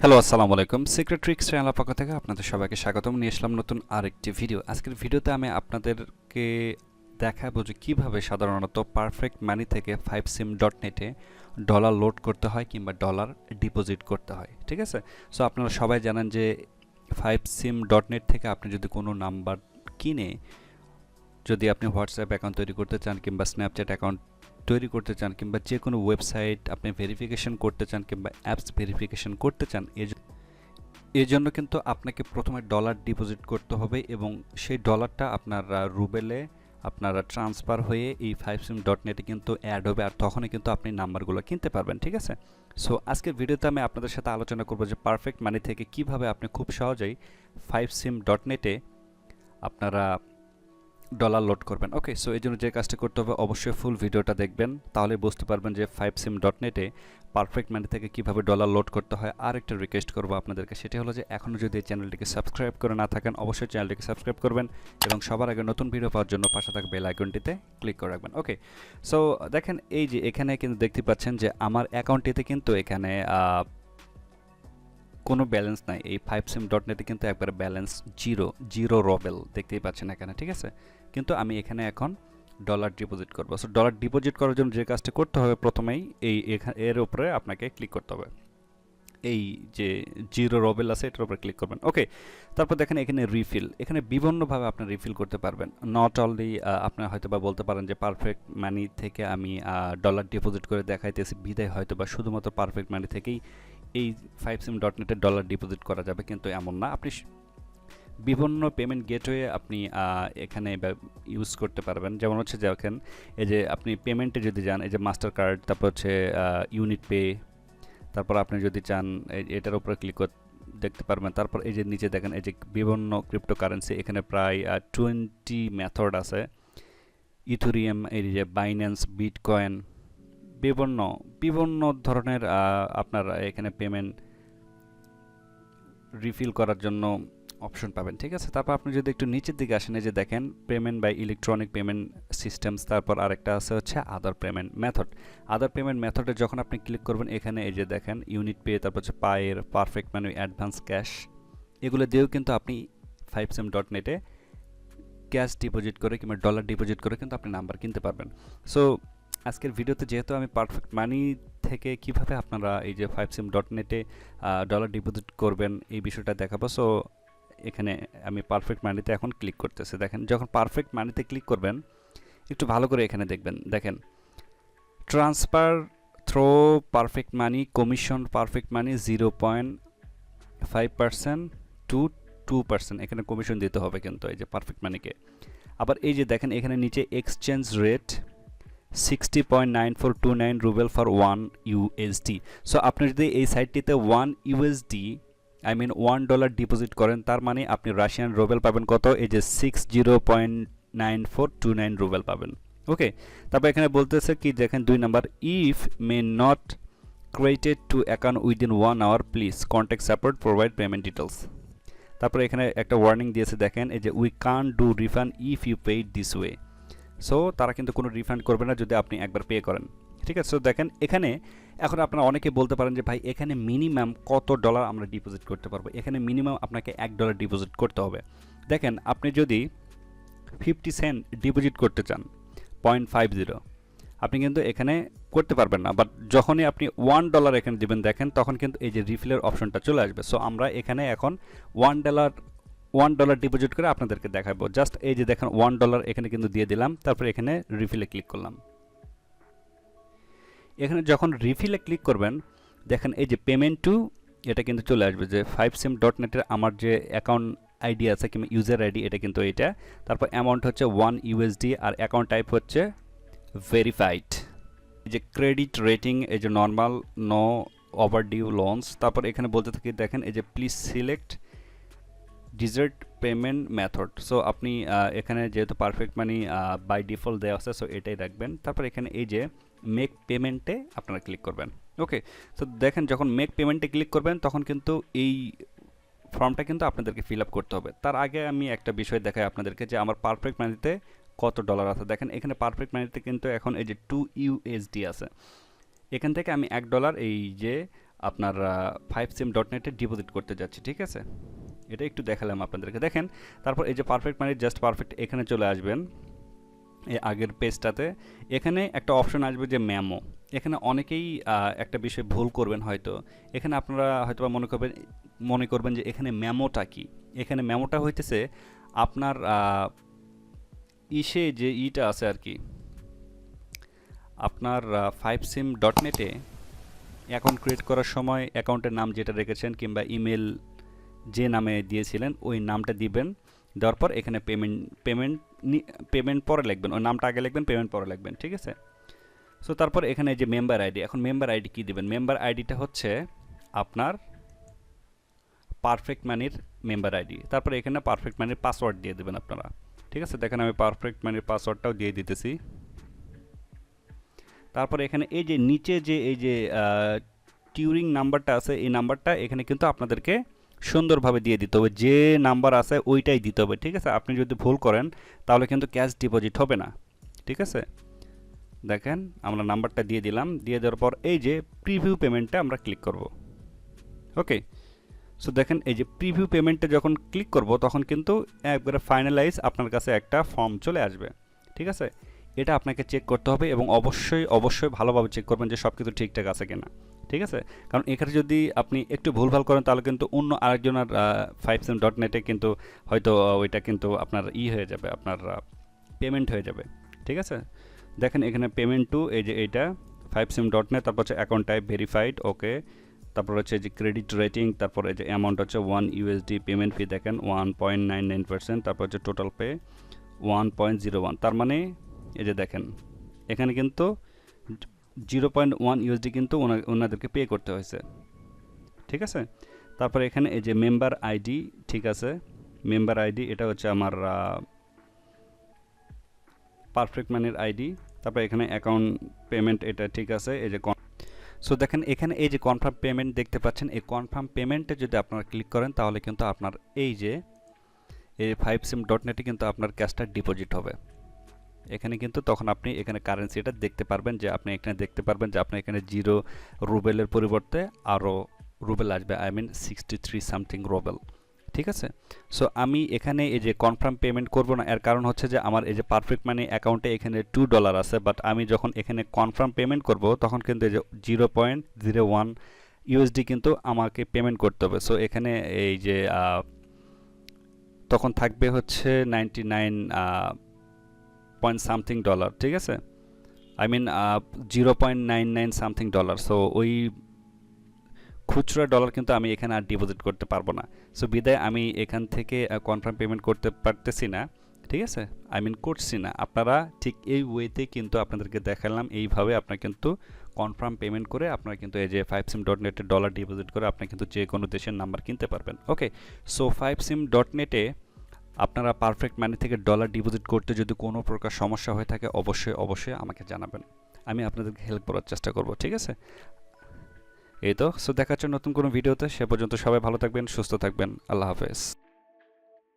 Hello, আসসালামু আলাইকুম। Secret tricks চ্যানেলের পক্ষ থেকে আপনাদের সবাইকে স্বাগতম। নিয়ে আসলাম নতুন আরেকটি ভিডিও। আজকের ভিডিওতে আমি আপনাদেরকে দেখাবো যে কীভাবে সাধারণত পারফেক্ট মানি থেকে 5sim.net এ ডলার লোড করতে হয় কিংবা ডলার ডিপোজিট করতে হয়। ঠিক আছে? সো আপনারা সবাই জানেন যে 5sim.net থেকে আপনি যদি কোনো নাম্বার কিনে যদি আপনি হোয়াটসঅ্যাপ অ্যাকাউন্ট তৈরি করতে চান কিংবা স্ন্যাপচ্যাট অ্যাকাউন্ট তৈরি করতে চান কিংবা যে কোনো ওয়েবসাইট আপনি ভেরিফিকেশন করতে চান কিংবা অ্যাপস ভেরিফিকেশন করতে চান, এর জন্য কিন্তু আপনাকে প্রথমে ডলার ডিপোজিট করতে হবে এবং সেই ডলারটা আপনার রুবেলে আপনারা ট্রান্সফার হয়ে এই 5sim.net এ কিন্তু অ্যাড হবে, আর তখনই কিন্তু আপনি নাম্বারগুলো কিনতে পারবেন। ঠিক আছে? সো আজকের ভিডিওতে আমি আপনাদের সাথে আলোচনা করব যে পারফেক্ট মানি থেকে কিভাবে আপনি খুব সহজেই 5sim.net এ আপনারা ডলার লোড করবেন। ওকে, সো এই জন্য যে কাজটা করতে হবে অবশ্যই ফুল ভিডিওটা দেখবেন, তাহলে বুঝতে পারবেন যে 5sim.net এ পারফেক্ট মানি থেকে কিভাবে ডলার লোড করতে হয়। আর একটা রিকোয়েস্ট করবো আপনাদেরকে, সেটি হলো যে এখনও যদি এই চ্যানেলটিকে সাবস্ক্রাইব করে না থাকেন অবশ্যই চ্যানেলটিকে সাবস্ক্রাইব করবেন এবং সবার আগে নতুন ভিডিও পাওয়ার জন্য পাশে থাকা বেল আইকনটিতে ক্লিক করে রাখবেন। ওকে, সো দেখেন এই যে এখানে কিন্তু দেখতে পাচ্ছেন যে আমার অ্যাকাউন্টটিতে কিন্তু এখানে কোনো ব্যালেন্স নাই। এই 5sim.net এ কিন্তু একবারে ব্যালেন্স জিরো রবেল দেখতেই পাচ্ছেন এখানে। ঠিক আছে? কিন্তু আমি এখানে এখন ডলার ডিপোজিট করব। সো ডলার ডিপোজিট করার জন্য যে কাজটা করতে হবে প্রথমেই এর উপরে আপনাকে ক্লিক করতে হবে। এই যে জিরো রবেল আছে এটার উপরে ক্লিক করবেন। ওকে, তারপর দেখেন এখানে রিফিল, এখানে বিভিন্নভাবে আপনি রিফিল করতে পারবেন। নট অনলি আপনার হয়তো বা বলতে পারেন যে পারফেক্ট মানি থেকে আমি ডলার ডিপোজিট করে দেখাইতেছি বিদায়, হয়তো বা শুধুমাত্র পারফেক্ট মানি থেকেই এই 5sim.net এ ডলার ডিপোজিট করা যাবে, কিন্তু এমন না। আপনি বিভিন্ন পেমেন্ট গেটওয়ে আপনি এখানে ইউজ করতে পারবেন। যেমন হচ্ছে দেখেন এই যে আপনি পেমেন্টে যদি যান, এই যে মাস্টার কার্ড, তারপর হচ্ছে ইউনিট পে, তারপর আপনি যদি চান এটার উপরে ক্লিক দেখতে পারবেন। তারপর এই যে নিচে দেখেন এই যে বিভিন্ন ক্রিপ্টোকারেন্সি, এখানে প্রায় 20 মেথড আছে। ইথেরিয়াম, এই যে বাইন্যান্স, বিটকয়েন, বিভিন্ন বিভিন্ন ধরনের আপনার এখানে পেমেন্ট রিফিল করার জন্য অপশন পাবেন। ঠিক আছে? তারপর আপনি যদি একটু নিচের দিকে আসেন, এই যে দেখেন payment by electronic payment systems, তারপর আরেকটা আছে হচ্ছে other payment method. Other payment মেথডে যখন আপনি ক্লিক করবেন এখানে এই যে দেখেন ইউনিট পে, তারপর হচ্ছে পায়ের, পারফেক্ট মানি, অ্যাডভান্স ক্যাশ, এগুলো দিয়েও কিন্তু আপনি 5sim.net এ ক্যাশ ডিপোজিট করে কিংবা ডলার ডিপোজিট করে কিন্তু আপনি নাম্বার কিনতে পারবেন। সো আজকের ভিডিওতে যেহেতু আমি পারফেক্ট মানি থেকে কিভাবে আপনারা এই যে 5sim.net এ ডলার ডিপোজিট করবেন এই বিষয়টা দেখাবো। সো এখানে আমি পারফেক্ট মানিতে এখন ক্লিক করতেছি। দেখেন যখন পারফেক্ট মানিতে ক্লিক করবেন একটু ভালো করে এখানে দেখবেন, দেখেন ট্রান্সফার থ্রো পারফেক্ট মানি, কমিশন পারফেক্ট মানি 0.5% টু 2%, এখানে কমিশন দিতে হবে কিন্তু এই যে পারফেক্ট মানিকে। আবার এই যে দেখেন এখানে নিচে exchange rate 60.9429 Rubel for 1 USD। So আপনি যদি এই সাইটটিতে 1 USD $1 ডিপোজিট করেন, তার মানে আপনি রাশিয়ান রুবেল পাবেন কত? এই যে 60.9429 রুবেল পাবেন। ওকে, তারপর এখানে বলতেছে কি দেখেন 2 number, if may not created to account within 1 hour please contact support provide payment details. তারপরে এখানে একটা ওয়ার্নিং দিয়েছে, দেখেন এই যে we can't do refund if you paid this way. So তারা কিন্তু কোনো রিফান্ড করবে না যদি আপনি একবার পে করেন। ঠিক আছে? সো দেখেন এখানে এখন আপনারা অনেকে বলতে পারেন যে ভাই এখানে মিনিমাম কত ডলার আমরা ডিপোজিট করতে পারবো? এখানে মিনিমাম আপনাকে $1 ডিপোজিট করতে হবে। দেখেন আপনি যদি 50 সেন্ট ডিপোজিট করতে চান 0.50, আপনি কিন্তু এখানে করতে পারবেন না, বাট যখনই আপনি $1 এখানে দিবেন দেখেন তখন কিন্তু এই যে রিফিলের অপশনটা চলে আসবে। সো আমরা এখানে এখন $1 ডিপোজিট করে আপনাদেরকে দেখাবো। জাস্ট এই যে দেখেন $1 এখানে কিন্তু দিয়ে দিলাম, তারপর এখানে রিফিলে ক্লিক করলাম। এখানে যখন রিফিলে ক্লিক করবেন দেখেন এই যে পেমেন্ট টু, এটা কিন্তু চলে আসবে যে 5sim.net এর আমার যে অ্যাকাউন্ট আইডি আছে কিংবা ইউজার আইডি, এটা কিন্তু এটা। তারপর অ্যামাউন্ট হচ্ছে 1 USD আর অ্যাকাউন্ট টাইপ হচ্ছে ভেরিফাইড। এই যে ক্রেডিট রেটিং, এই যে নর্মাল, নো ওভারডিউ লোনস। তারপর এখানে বলতে থাকি দেখেন এই যে please select desired payment method. So আপনি এখানে যেহেতু পারফেক্ট মানি বাই ডিফল্ট দেওয়া আছে সো এটাই রাখবেন। তারপর এখানে এই যে মেক পেমেন্টে আপনারা ক্লিক করবেন। ওকে, তো দেখেন যখন মেক পেমেন্টে ক্লিক করবেন তখন কিন্তু এই ফর্মটা কিন্তু আপনাদেরকে ফিল আপ করতে হবে। তার আগে আমি একটা বিষয় দেখাই আপনাদেরকে যে আমার পারফেক্ট মানিতে কত ডলার আছে। দেখেন এখানে পারফেক্ট মানিতে কিন্তু এখন এই যে 2 USD আছে। এখান থেকে আমি $1 এই যে আপনার 5sim.net ডিপোজিট করতে যাচ্ছি, ঠিক আছে? এটা একটু দেখালাম আপনাদেরকে। দেখেন তারপর এই যে পারফেক্ট মানি জাস্ট পারফেক্ট এখানে চলে আসবেন এই আগের পেজটাতে। এখানে একটা অপশন আসবে যে মেমো। এখানে অনেকেই একটা বিষয় ভুল করবেন হয়তো। এখানে আপনারা হয়তো মনে করবেন যে এখানে মেমোটা কি। এখানে মেমোটা হইতেছে আপনার যে ইটা আছে আর কি, আপনার 5sim.net-এ অ্যাকাউন্ট ক্রিয়েট করার সময় অ্যাকাউন্টের নাম যেটা রেখেছেন কিংবা ইমেল যে নামে দিয়েছিলেন ওই নামটা দিবেন। দেওয়ার পর এখানে পেমেন্ট পরে লিখবেন, ওই নামটা আগে লিখবেন, পেমেন্ট পরে লিখবেন, ঠিক আছে? সো তারপর এখানে যে মেম্বার আইডি, এখন মেম্বার আইডি কী দিবেন? মেম্বার আইডিটা হচ্ছে আপনার পারফেক্ট মানির মেম্বার আইডি। তারপর এখানে পারফেক্ট মানির পাসওয়ার্ড দিয়ে দেবেন আপনারা, ঠিক আছে? দেখেন আমি পারফেক্ট মানির পাসওয়ার্ডটাও দিয়ে দিতেছি। তারপর এখানে এই যে নিচে যে এই যে টিউরিং নাম্বারটা আছে, এই নাম্বারটা এখানে কিন্তু আপনাদেরকে সুন্দরভাবে দিয়ে দিতে হবে। যে নাম্বার আছে ওইটাই দিতে হবে, ঠিক আছে? আপনি যদি ভুল করেন তাহলে কিন্তু ক্যাশ ডিপোজিট হবে না, ঠিক আছে? দেখেন আমরা নাম্বারটা দিয়ে দিলাম। দিয়ে দেওয়ার পর এই যে প্রিভিউ পেমেন্টটা আমরা ক্লিক করব। ওকে, সো দেখেন এই যে প্রিভিউ পেমেন্টে যখন ক্লিক করব তখন কিন্তু একবারে ফাইনালাইজ আপনার কাছে একটা ফর্ম চলে আসবে, ঠিক আছে? এটা আপনাকে চেক করতে হবে এবং অবশ্যই ভালোভাবে চেক করবেন যে সব কিছু ঠিকঠাক আছে কিনা, ঠিক আছে? কারণ এখানে যদি আপনি একটু ভুলভাল করেন তাহলে কিন্তু অন্য আরেকজনের 5sim.net-এ কিন্তু হয়তো ওইটা কিন্তু আপনার হয়ে যাবে, আপনার পেমেন্ট হয়ে যাবে, ঠিক আছে? দেখেন এখানে পেমেন্ট টু এই যে এইটা 5sim.net, তারপর হচ্ছে অ্যাকাউন্ট টাইপ ভেরিফাইড, ওকে। তারপর হচ্ছে যে ক্রেডিট রেটিং, তারপর এই যে অ্যামাউন্ট হচ্ছে $1 পেমেন্ট ফি দেখেন 1.99%, তারপর হচ্ছে টোটাল পে 1.01। তার মানে এই যে দেখেন এখানে কিন্তু $0.1 কিন্তু ওনাদেরকে পে করতে হয়েছে, ঠিক আছে? তারপর এখানে এই যে মেম্বার আইডি, ঠিক আছে? মেম্বার আইডি এটা হচ্ছে আমার পারফেক্ট মানির আইডি। তারপর এখানে অ্যাকাউন্ট পেমেন্ট এটা ঠিক আছে। এই যে সো দেখেন এখানে এই যে কনফার্ম পেমেন্ট দেখতে পাচ্ছেন, এই কনফার্ম পেমেন্টে যদি আপনারা ক্লিক করেন তাহলে কিন্তু আপনার এই যে এই 5sim.net-এ কিন্তু আপনার ক্যাশটা ডিপোজিট হবে। এখানে কিন্তু তখন আপনি এখানে কারেন্সিটা দেখতে পারবেন যে আপনি এখানে দেখতে পারবেন যে আপনার এখানে 0 রুবেলের পরিবর্তে আরও রুবেল আসবে, আই মিন 63 সামথিং রুবেল, ঠিক আছে? সো আমি এখানে এই যে কনফার্ম পেমেন্ট করব না, এর কারণ হচ্ছে যে আমার এই যে পারফেক্ট মানি অ্যাকাউন্টে এখানে $2 আছে, বাট আমি যখন এখানে কনফার্ম পেমেন্ট করব তখন কিন্তু এই যে 0.01 কিন্তু আমাকে পেমেন্ট করতে হবে। সো এখানে এই যে তখন থাকবে হচ্ছে 99 পয়েন্ট সামথিং ডলার, ঠিক আছে? I mean 0.99 something dollar. So ওই খুচরা ডলার কিন্তু আমি এখানে আর ডিপোজিট করতে পারবো না। সো বিদায় আমি এখান থেকে কনফার্ম পেমেন্ট করতে পারতেছি না, ঠিক আছে? আই মিন করছি না। আপনারা ঠিক এই ওয়েতে কিন্তু আপনাদেরকে দেখালাম, এইভাবে আপনারা কিন্তু কনফার্ম পেমেন্ট করে আপনারা কিন্তু এই যে 5sim.net-এ ডলার ডিপোজিট করে আপনি কিন্তু যে কোনো দেশের নাম্বার কিনতে পারবেন। ওকে, সো 5sim.net-এ আপনারা পারফেক্ট মানি থেকে ডলার ডিপোজিট করতে যদি কোনো প্রকার সমস্যা হয়ে থাকে অবশ্যই আমাকে জানাবেন, আমি আপনাদেরকে হেল্প করার চেষ্টা করব, ঠিক আছে? এই তো, সো দেখা হচ্ছে নতুন কোনো ভিডিওতে। সে পর্যন্ত সবাই ভালো থাকবেন, সুস্থ থাকবেন। আল্লাহ হাফেজ।